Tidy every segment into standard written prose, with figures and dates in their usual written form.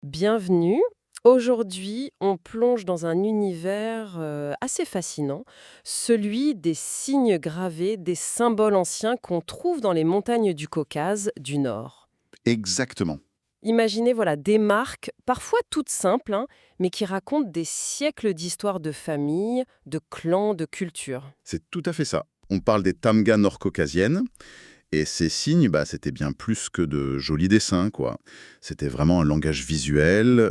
Bienvenue. Aujourd'hui, on plonge dans un univers assez fascinant, celui des signes gravés, des symboles anciens qu'on trouve dans les montagnes du Caucase du Nord. Exactement. Imaginez voilà, des marques, parfois toutes simples, hein, mais qui racontent des siècles d'histoire de famille, de clans, de culture. C'est tout à fait ça. On parle des tamgas nord-caucasiennes, et ces signes, c'était bien plus que de jolis dessins, quoi. C'était vraiment un langage visuel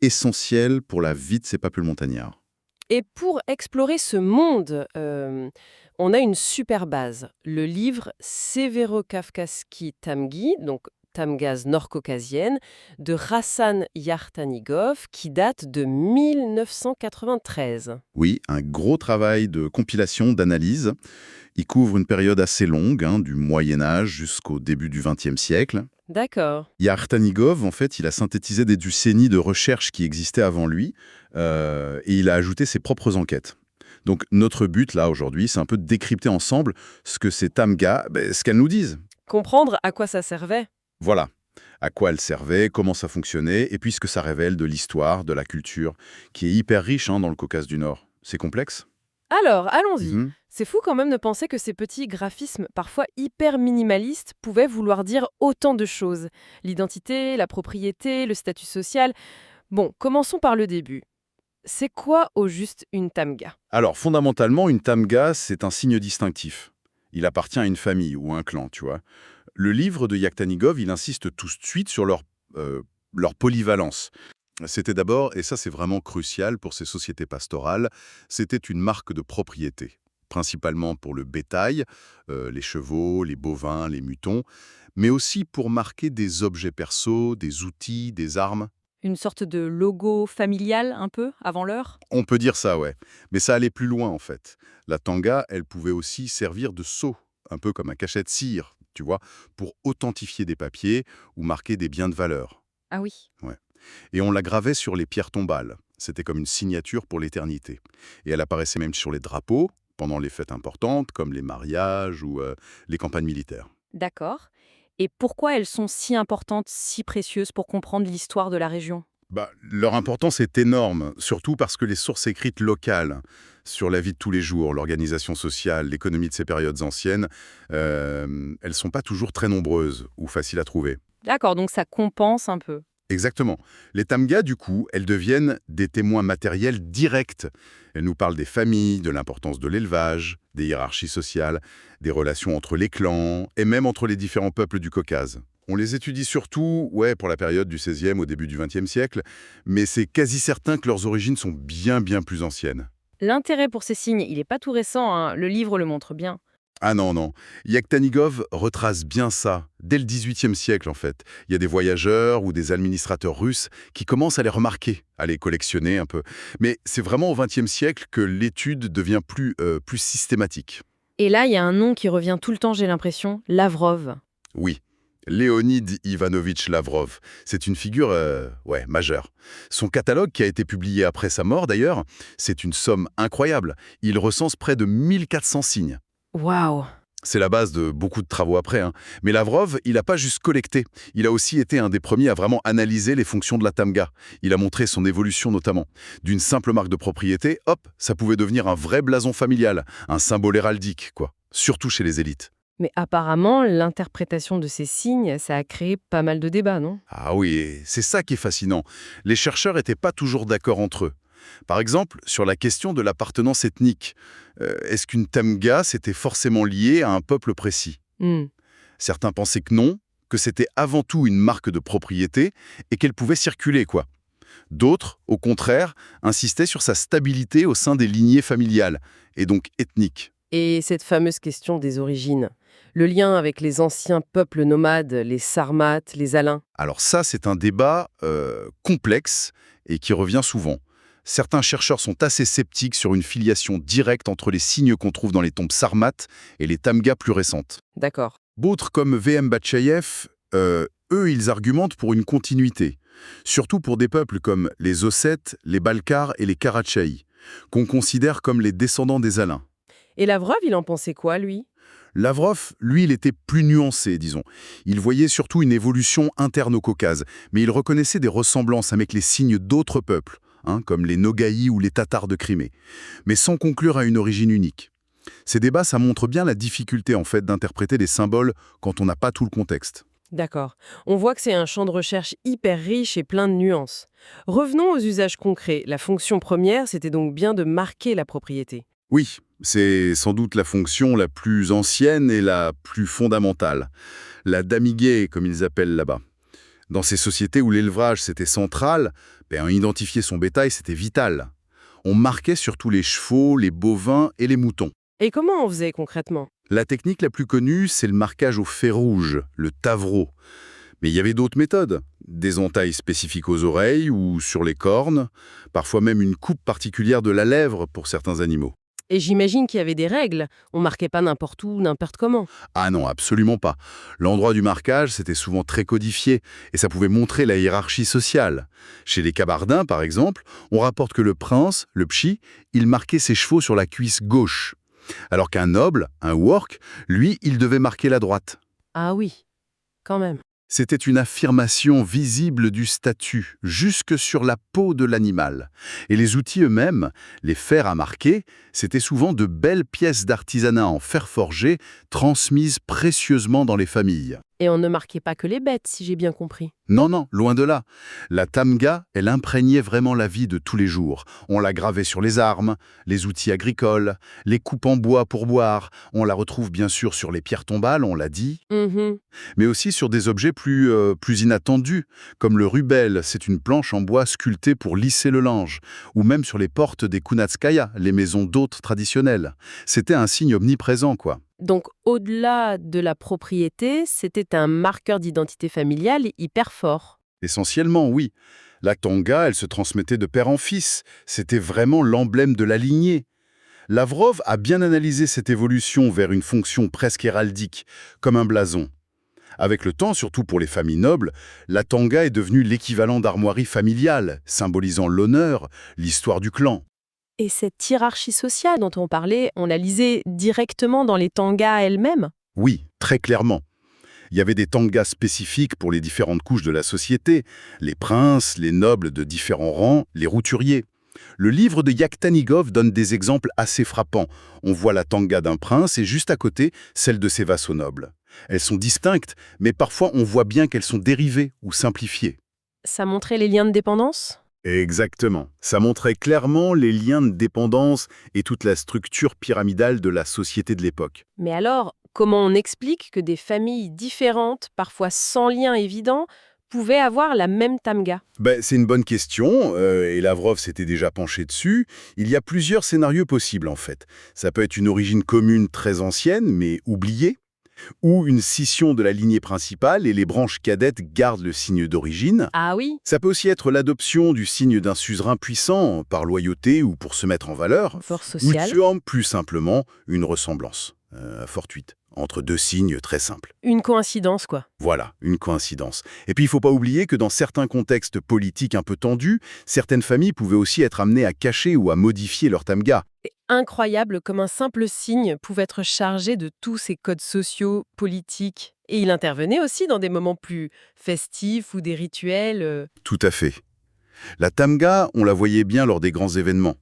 essentiel pour la vie de ces peuples montagnards. Et pour explorer ce monde, on a une super base. Le livre Sévéro-Kafkaski Tamgi, donc Tamgaz nord-caucasienne, de Rassan Yartanigov, qui date de 1993. Oui, un gros travail de compilation, d'analyse. Il couvre une période assez longue, hein, du Moyen Âge jusqu'au début du XXe siècle. D'accord. Yartanigov, en fait, il a synthétisé des décennies de recherches qui existaient avant lui, et il a ajouté ses propres enquêtes. Donc notre but, là, aujourd'hui, c'est un peu de décrypter ensemble ce que ces tamgas, ce qu'elles nous disent. Comprendre à quoi ça servait. Voilà, à quoi elles servaient, comment ça fonctionnait, et puis ce que ça révèle de l'histoire, de la culture, qui est hyper riche hein, dans le Caucase du Nord. C'est complexe. Alors, allons-y. Mhm. C'est fou quand même de penser que ces petits graphismes, parfois hyper minimalistes, pouvaient vouloir dire autant de choses. L'identité, la propriété, le statut social. Bon, commençons par le début. C'est quoi au juste une tamga? Alors, fondamentalement, une tamga, c'est un signe distinctif. Il appartient à une famille ou à un clan, tu vois. Le livre de Yaktanigov, il insiste tout de suite sur leur polyvalence. C'était d'abord, et ça c'est vraiment crucial pour ces sociétés pastorales, c'était une marque de propriété, principalement pour le bétail, les chevaux, les bovins, les moutons, mais aussi pour marquer des objets perso, des outils, des armes. Une sorte de logo familial un peu, avant l'heure? On peut dire ça, ouais. Mais ça allait plus loin en fait. La tanga, elle pouvait aussi servir de sceau, un peu comme un cachet de cire, tu vois, pour authentifier des papiers ou marquer des biens de valeur. Ah oui. Ouais. Et on la gravait sur les pierres tombales. C'était comme une signature pour l'éternité. Et elle apparaissait même sur les drapeaux, pendant les fêtes importantes, comme les mariages ou les campagnes militaires. D'accord. Et pourquoi elles sont si importantes, si précieuses pour comprendre l'histoire de la région? Leur importance est énorme, surtout parce que les sources écrites locales sur la vie de tous les jours, l'organisation sociale, l'économie de ces périodes anciennes, elles sont pas toujours très nombreuses ou faciles à trouver. D'accord, donc ça compense un peu. Exactement. Les tamgas, du coup, elles deviennent des témoins matériels directs. Elles nous parlent des familles, de l'importance de l'élevage, des hiérarchies sociales, des relations entre les clans et même entre les différents peuples du Caucase. On les étudie surtout, ouais, pour la période du XVIe au début du XXe siècle, mais c'est quasi certain que leurs origines sont bien plus anciennes. L'intérêt pour ces signes, il n'est pas tout récent, hein, le livre le montre bien. Ah non, non. Yaktanigov retrace bien ça, dès le XVIIIe siècle en fait. Il y a des voyageurs ou des administrateurs russes qui commencent à les remarquer, à les collectionner un peu. Mais c'est vraiment au XXe siècle que l'étude devient plus systématique. Et là, il y a un nom qui revient tout le temps, j'ai l'impression, Lavrov. Oui, Léonid Ivanovitch Lavrov, c'est une figure ouais, majeure. Son catalogue, qui a été publié après sa mort d'ailleurs, c'est une somme incroyable. Il recense près de 1400 signes. Waouh! C'est la base de beaucoup de travaux après, hein. Mais Lavrov, il n'a pas juste collecté. Il a aussi été un des premiers à vraiment analyser les fonctions de la tamga. Il a montré son évolution notamment. D'une simple marque de propriété, hop, ça pouvait devenir un vrai blason familial, un symbole héraldique, quoi. Surtout chez les élites. Mais apparemment, l'interprétation de ces signes, ça a créé pas mal de débats, non? Ah oui, et c'est ça qui est fascinant. Les chercheurs n'étaient pas toujours d'accord entre eux. Par exemple, sur la question de l'appartenance ethnique. Est-ce qu'une tamga, c'était forcément lié à un peuple précis? Hmm. Certains pensaient que non, que c'était avant tout une marque de propriété et qu'elle pouvait circuler, quoi. D'autres, au contraire, insistaient sur sa stabilité au sein des lignées familiales, et donc ethniques. Et cette fameuse question des origines, le lien avec les anciens peuples nomades, les Sarmates, les Alains. Alors ça, c'est un débat complexe et qui revient souvent. Certains chercheurs sont assez sceptiques sur une filiation directe entre les signes qu'on trouve dans les tombes sarmates et les tamgas plus récentes. D'accord. D'autres, comme V.M. Batchayev, eux, ils argumentent pour une continuité, surtout pour des peuples comme les Ossètes, les Balkars et les Karachay, qu'on considère comme les descendants des Alains. Et Lavrov, il en pensait quoi, lui? Lavrov, lui, il était plus nuancé, disons. Il voyait surtout une évolution interne au Caucase, mais il reconnaissait des ressemblances avec les signes d'autres peuples, comme les Nogaïs ou les Tatars de Crimée, mais sans conclure à une origine unique. Ces débats, ça montre bien la difficulté, en fait, d'interpréter des symboles quand on n'a pas tout le contexte. D'accord. On voit que c'est un champ de recherche hyper riche et plein de nuances. Revenons aux usages concrets. La fonction première, c'était donc bien de marquer la propriété. Oui, c'est sans doute la fonction la plus ancienne et la plus fondamentale. La damiguer, comme ils appellent là-bas. Dans ces sociétés où l'élevage c'était central, identifier son bétail c'était vital. On marquait surtout les chevaux, les bovins et les moutons. Et comment on faisait concrètement? La technique la plus connue, c'est le marquage au fer rouge, le tavreau. Mais il y avait d'autres méthodes. Des entailles spécifiques aux oreilles ou sur les cornes, parfois même une coupe particulière de la lèvre pour certains animaux. Et j'imagine qu'il y avait des règles. On marquait pas n'importe où, n'importe comment. Ah non, absolument pas. L'endroit du marquage, c'était souvent très codifié, et ça pouvait montrer la hiérarchie sociale. Chez les Kabardins, par exemple, on rapporte que le prince, le pchi, il marquait ses chevaux sur la cuisse gauche. Alors qu'un noble, un work, lui, il devait marquer la droite. Ah oui, quand même. C'était une affirmation visible du statut, jusque sur la peau de l'animal. Et les outils eux-mêmes, les fers à marquer, c'était souvent de belles pièces d'artisanat en fer forgé, transmises précieusement dans les familles. Et on ne marquait pas que les bêtes, si j'ai bien compris. Non, non, loin de là. La tamga, elle imprégnait vraiment la vie de tous les jours. On la gravait sur les armes, les outils agricoles, les coupes en bois pour boire. On la retrouve bien sûr sur les pierres tombales, on l'a dit, Mhm. mais aussi sur des objets plus inattendus, comme le rubel, c'est une planche en bois sculptée pour lisser le linge, ou même sur les portes des kunatskaya, les maisons d'hôtes traditionnelles. C'était un signe omniprésent, quoi. Donc, au-delà de la propriété, c'était un marqueur d'identité familiale hyper fort. Essentiellement, oui. La tanga, elle se transmettait de père en fils. C'était vraiment l'emblème de la lignée. Lavrov a bien analysé cette évolution vers une fonction presque héraldique, comme un blason. Avec le temps, surtout pour les familles nobles, la tanga est devenue l'équivalent d'armoirie familiale, symbolisant l'honneur, l'histoire du clan. Et cette hiérarchie sociale dont on parlait, on la lisait directement dans les tangas elles-mêmes? Oui, très clairement. Il y avait des tangas spécifiques pour les différentes couches de la société, les princes, les nobles de différents rangs, les routuriers. Le livre de Yaktanigov donne des exemples assez frappants. On voit la tanga d'un prince et juste à côté, celle de ses vassaux nobles. Elles sont distinctes, mais parfois on voit bien qu'elles sont dérivées ou simplifiées. Ça montrait les liens de dépendance? Exactement. Ça montrait clairement les liens de dépendance et toute la structure pyramidale de la société de l'époque. Mais alors, comment on explique que des familles différentes, parfois sans lien évident, pouvaient avoir la même tamga? C'est une bonne question, et Lavrov s'était déjà penché dessus. Il y a plusieurs scénarios possibles, en fait. Ça peut être une origine commune très ancienne, mais oubliée, ou une scission de la lignée principale et les branches cadettes gardent le signe d'origine. Ah oui, Ça peut aussi être l'adoption du signe d'un suzerain puissant, par loyauté ou pour se mettre en valeur, force ou sociale. plus simplement une ressemblance, fortuite, entre deux signes très simples. Une coïncidence, quoi. Voilà, une coïncidence. Et puis il ne faut pas oublier que dans certains contextes politiques un peu tendus, certaines familles pouvaient aussi être amenées à cacher ou à modifier leur tamga. C'est incroyable comme un simple signe pouvait être chargé de tous ces codes sociaux, politiques. Et il intervenait aussi dans des moments plus festifs ou des rituels. Tout à fait. La tamga, on la voyait bien lors des grands événements.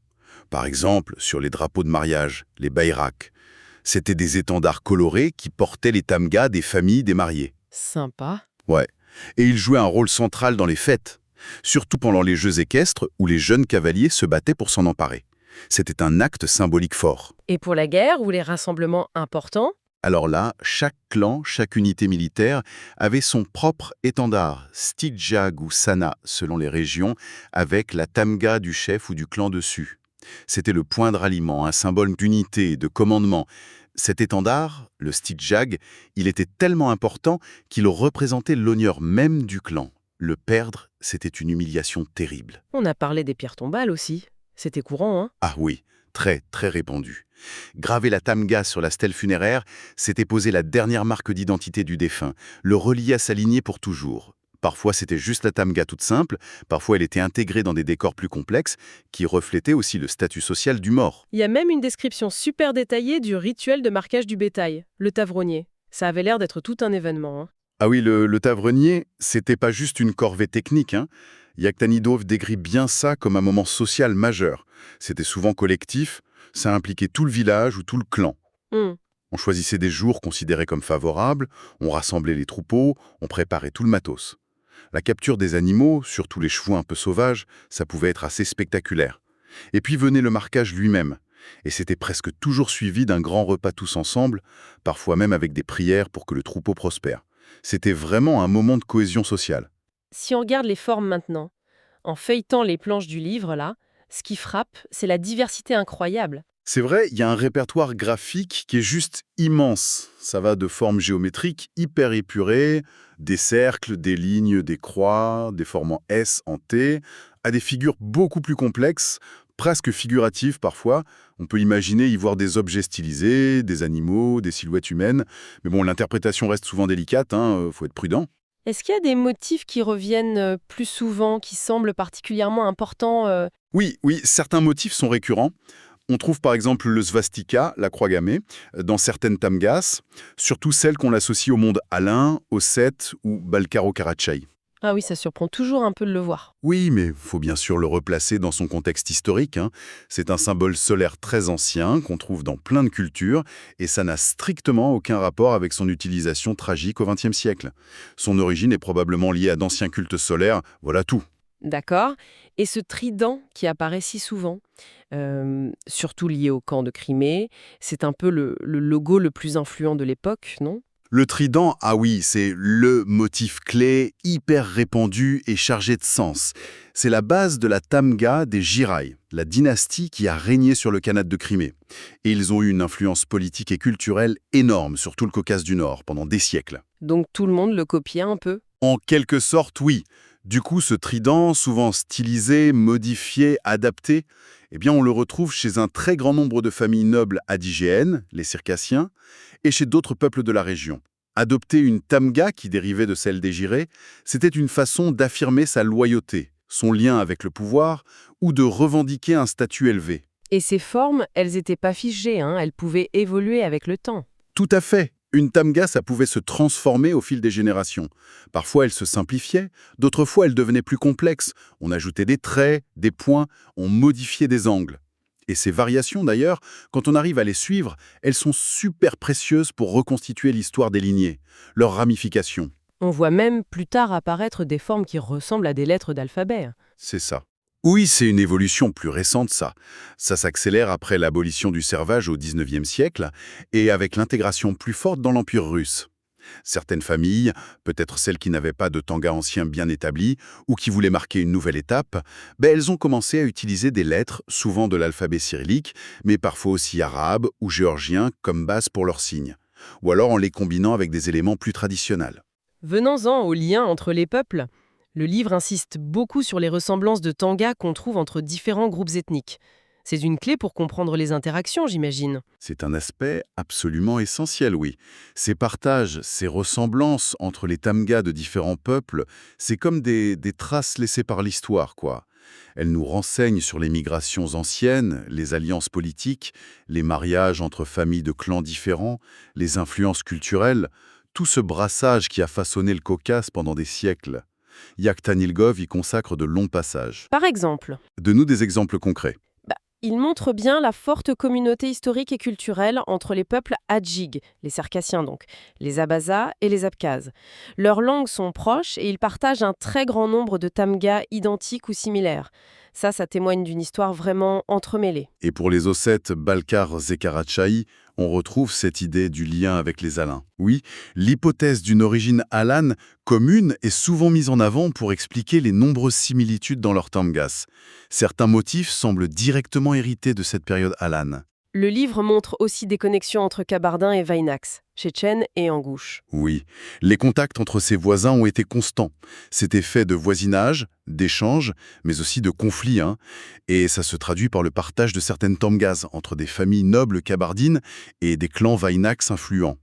Par exemple, sur les drapeaux de mariage, les bayraks. C'était des étendards colorés qui portaient les tamgas des familles des mariés. Sympa. Ouais. Et ils jouaient un rôle central dans les fêtes, surtout pendant les jeux équestres où les jeunes cavaliers se battaient pour s'en emparer. C'était un acte symbolique fort. Et pour la guerre ou les rassemblements importants? Alors là, chaque clan, chaque unité militaire avait son propre étendard, stidjag ou sana selon les régions, avec la tamga du chef ou du clan dessus. C'était le point de ralliement, un symbole d'unité, de commandement. Cet étendard, le stidjag, il était tellement important qu'il représentait l'honneur même du clan. Le perdre, c'était une humiliation terrible. On a parlé des pierres tombales aussi. C'était courant, hein? Ah oui, très, très répandu. Graver la tamga sur la stèle funéraire, c'était poser la dernière marque d'identité du défunt, le relier à sa lignée pour toujours. Parfois, c'était juste la tamga toute simple, parfois elle était intégrée dans des décors plus complexes qui reflétaient aussi le statut social du mort. Il y a même une description super détaillée du rituel de marquage du bétail, le tavronnier. Ça avait l'air d'être tout un événement, hein. Ah oui, le tavrenier, c'était pas juste une corvée technique, hein. Yaktanidov décrit bien ça comme un moment social majeur. C'était souvent collectif, ça impliquait tout le village ou tout le clan. Hmm. On choisissait des jours considérés comme favorables, on rassemblait les troupeaux, on préparait tout le matos. La capture des animaux, surtout les chevaux un peu sauvages, ça pouvait être assez spectaculaire. Et puis venait le marquage lui-même. Et c'était presque toujours suivi d'un grand repas tous ensemble, parfois même avec des prières pour que le troupeau prospère. C'était vraiment un moment de cohésion sociale. Si on regarde les formes maintenant, en feuilletant les planches du livre, là, ce qui frappe, c'est la diversité incroyable. C'est vrai, il y a un répertoire graphique qui est juste immense. Ça va de formes géométriques hyper épurées, des cercles, des lignes, des croix, des formes en S, en T, à des figures beaucoup plus complexes, presque figuratives parfois. On peut imaginer y voir des objets stylisés, des animaux, des silhouettes humaines. Mais bon, l'interprétation reste souvent délicate, faut être prudent. Est-ce qu'il y a des motifs qui reviennent plus souvent, qui semblent particulièrement importants Oui, oui, certains motifs sont récurrents. On trouve par exemple le svastika, la croix gammée, dans certaines tamgas, surtout celles qu'on associe au monde alain, ossète ou balkaro-karachai. Ah oui, ça surprend toujours un peu de le voir. Oui, mais faut bien sûr le replacer dans son contexte historique, hein. C'est un symbole solaire très ancien qu'on trouve dans plein de cultures et ça n'a strictement aucun rapport avec son utilisation tragique au XXe siècle. Son origine est probablement liée à d'anciens cultes solaires, voilà tout. D'accord. Et ce trident qui apparaît si souvent, surtout lié au camp de Crimée, c'est un peu le logo le plus influent de l'époque, non? Le trident, ah oui, c'est le motif clé, hyper répandu et chargé de sens. C'est la base de la tamga des Girai, la dynastie qui a régné sur le Khanat de Crimée. Et ils ont eu une influence politique et culturelle énorme sur tout le Caucase du Nord pendant des siècles. Donc tout le monde le copiait un peu? En quelque sorte, oui. Du coup, ce trident, souvent stylisé, modifié, adapté, eh bien, on le retrouve chez un très grand nombre de familles nobles adigéennes, les Circassiens, et chez d'autres peuples de la région. Adopter une tamga qui dérivait de celle des Girés, c'était une façon d'affirmer sa loyauté, son lien avec le pouvoir, ou de revendiquer un statut élevé. Et ces formes, elles n'étaient pas figées, hein, elles pouvaient évoluer avec le temps. Tout à fait. Une tamga, ça pouvait se transformer au fil des générations. Parfois, elle se simplifiait, d'autres fois, elle devenait plus complexe. On ajoutait des traits, des points, on modifiait des angles. Et ces variations, d'ailleurs, quand on arrive à les suivre, elles sont super précieuses pour reconstituer l'histoire des lignées, leurs ramifications. On voit même plus tard apparaître des formes qui ressemblent à des lettres d'alphabet. C'est ça. Oui, c'est une évolution plus récente, ça. Ça s'accélère après l'abolition du servage au XIXe siècle et avec l'intégration plus forte dans l'Empire russe. Certaines familles, peut-être celles qui n'avaient pas de tanga ancien bien établi ou qui voulaient marquer une nouvelle étape, elles ont commencé à utiliser des lettres, souvent de l'alphabet cyrillique, mais parfois aussi arabe ou géorgien comme base pour leurs signes, ou alors en les combinant avec des éléments plus traditionnels. Venons-en au lien entre les peuples. Le livre insiste beaucoup sur les ressemblances de tanga qu'on trouve entre différents groupes ethniques. C'est une clé pour comprendre les interactions, j'imagine. C'est un aspect absolument essentiel, oui. Ces partages, ces ressemblances entre les tamgas de différents peuples, c'est comme des traces laissées par l'histoire, quoi. Elles nous renseignent sur les migrations anciennes, les alliances politiques, les mariages entre familles de clans différents, les influences culturelles, tout ce brassage qui a façonné le Caucase pendant des siècles. Yaktanilgov y consacre de longs passages. Par exemple, Donne-nous des exemples concrets. il montre bien la forte communauté historique et culturelle entre les peuples Hadjig, les Circassiens donc, les Abazas et les Abkhazes. Leurs langues sont proches et ils partagent un très grand nombre de tamgas identiques ou similaires. Ça témoigne d'une histoire vraiment entremêlée. Et pour les Ossètes Balkar-Zekarachai, on retrouve cette idée du lien avec les Alains. Oui, l'hypothèse d'une origine alane commune est souvent mise en avant pour expliquer les nombreuses similitudes dans leurs tamgas. Certains motifs semblent directement hérités de cette période alane. Le livre montre aussi des connexions entre Kabardins et Vainax, Tchétchènes et Ingouches. Oui, les contacts entre ces voisins ont été constants. C'était fait de voisinage, d'échanges, mais aussi de conflits, Et ça se traduit par le partage de certaines tamgas entre des familles nobles kabardines et des clans Vainax influents.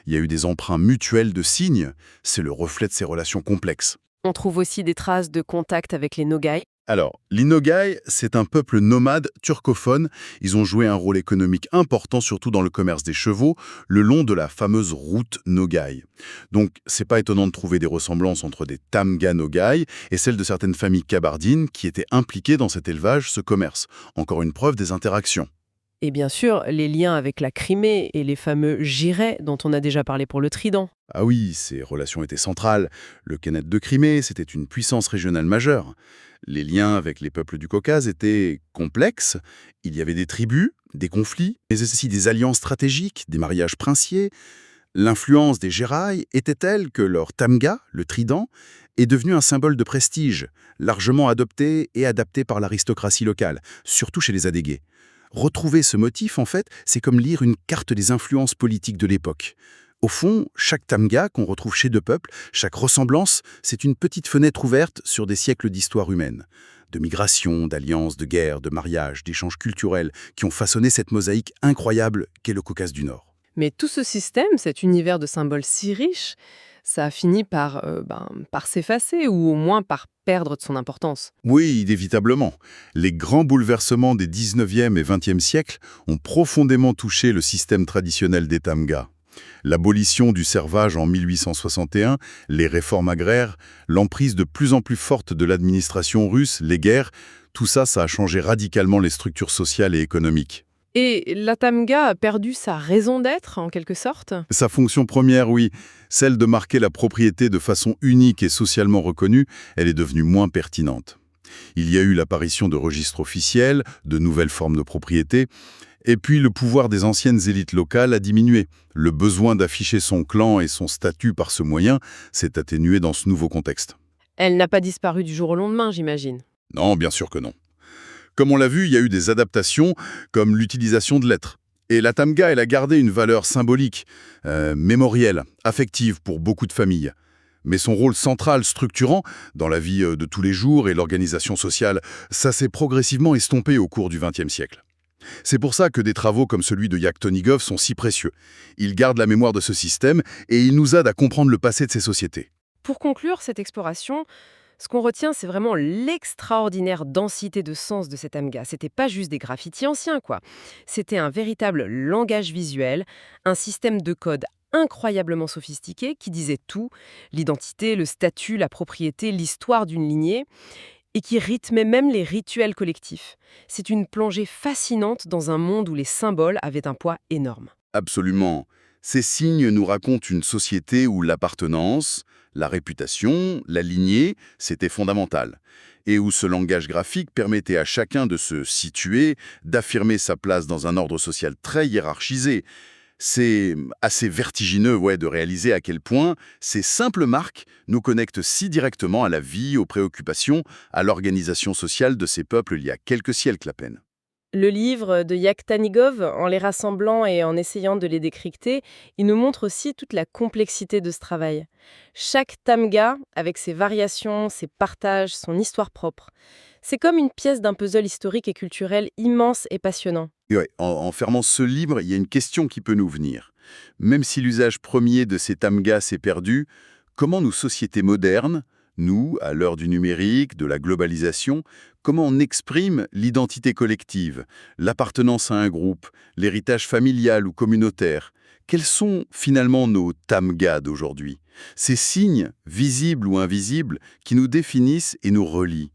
Il y a eu des emprunts mutuels de signes, c'est le reflet de ces relations complexes. On trouve aussi des traces de contact avec les Nogai. Alors, les Nogai, c'est un peuple nomade turcophone. Ils ont joué un rôle économique important, surtout dans le commerce des chevaux, le long de la fameuse route Nogai. Donc, c'est pas étonnant de trouver des ressemblances entre des Tamga Nogai et celles de certaines familles kabardines qui étaient impliquées dans cet élevage, ce commerce. Encore une preuve des interactions. Et bien sûr, les liens avec la Crimée et les fameux Girets dont on a déjà parlé pour le Trident. Ah oui, ces relations étaient centrales. Le Khanat de Crimée, c'était une puissance régionale majeure. Les liens avec les peuples du Caucase étaient complexes. Il y avait des tribus, des conflits, mais aussi des alliances stratégiques, des mariages princiers. L'influence des Gérailles était telle que leur tamga, le trident, est devenu un symbole de prestige, largement adopté et adapté par l'aristocratie locale, surtout chez les Adégués. Retrouver ce motif, en fait, c'est comme lire une carte des influences politiques de l'époque. Au fond, chaque tamga qu'on retrouve chez deux peuples, chaque ressemblance, c'est une petite fenêtre ouverte sur des siècles d'histoire humaine. De migration, d'alliances, de guerres, de mariages, d'échanges culturels qui ont façonné cette mosaïque incroyable qu'est le Caucase du Nord. Mais tout ce système, cet univers de symboles si riche, ça a fini par s'effacer ou au moins par perdre de son importance. Oui, inévitablement. Les grands bouleversements des 19e et 20e siècles ont profondément touché le système traditionnel des tamgas. L'abolition du servage en 1861, les réformes agraires, l'emprise de plus en plus forte de l'administration russe, les guerres, tout ça, ça a changé radicalement les structures sociales et économiques. Et la Tamga a perdu sa raison d'être, en quelque sorte. Sa fonction première, oui, celle de marquer la propriété de façon unique et socialement reconnue, elle est devenue moins pertinente. Il y a eu l'apparition de registres officiels, de nouvelles formes de propriété, et puis le pouvoir des anciennes élites locales a diminué. Le besoin d'afficher son clan et son statut par ce moyen s'est atténué dans ce nouveau contexte. Elle n'a pas disparu du jour au lendemain, j'imagine. Non, bien sûr que non. Comme on l'a vu, il y a eu des adaptations, comme l'utilisation de lettres. Et la tamga, elle a gardé une valeur symbolique, mémorielle, affective pour beaucoup de familles. Mais son rôle central, structurant, dans la vie de tous les jours et l'organisation sociale, ça s'est progressivement estompé au cours du XXe siècle. C'est pour ça que des travaux comme celui de Yaktonigov sont si précieux. Ils gardent la mémoire de ce système et ils nous aident à comprendre le passé de ces sociétés. Pour conclure cette exploration, ce qu'on retient, c'est vraiment l'extraordinaire densité de sens de cet Amga. C'était pas juste des graffitis anciens, quoi. C'était un véritable langage visuel, un système de code incroyablement sophistiqué qui disait tout, l'identité, le statut, la propriété, l'histoire d'une lignée, et qui rythmait même les rituels collectifs. C'est une plongée fascinante dans un monde où les symboles avaient un poids énorme. Absolument. Ces signes nous racontent une société où l'appartenance, la réputation, la lignée, c'était fondamental. Et où ce langage graphique permettait à chacun de se situer, d'affirmer sa place dans un ordre social très hiérarchisé. C'est assez vertigineux de réaliser à quel point ces simples marques nous connectent si directement à la vie, aux préoccupations, à l'organisation sociale de ces peuples il y a quelques siècles à peine. Le livre de Yaktanigov, en les rassemblant et en essayant de les décrypter, il nous montre aussi toute la complexité de ce travail. Chaque tamga, avec ses variations, ses partages, son histoire propre. C'est comme une pièce d'un puzzle historique et culturel immense et passionnant. Et en fermant ce livre, il y a une question qui peut nous venir. Même si l'usage premier de ces tamgas s'est perdu, comment nos sociétés modernes, nous, à l'heure du numérique, de la globalisation, comment on exprime l'identité collective, l'appartenance à un groupe, l'héritage familial ou communautaire? Quels sont finalement nos tamgas d'aujourd'hui? Ces signes, visibles ou invisibles, qui nous définissent et nous relient.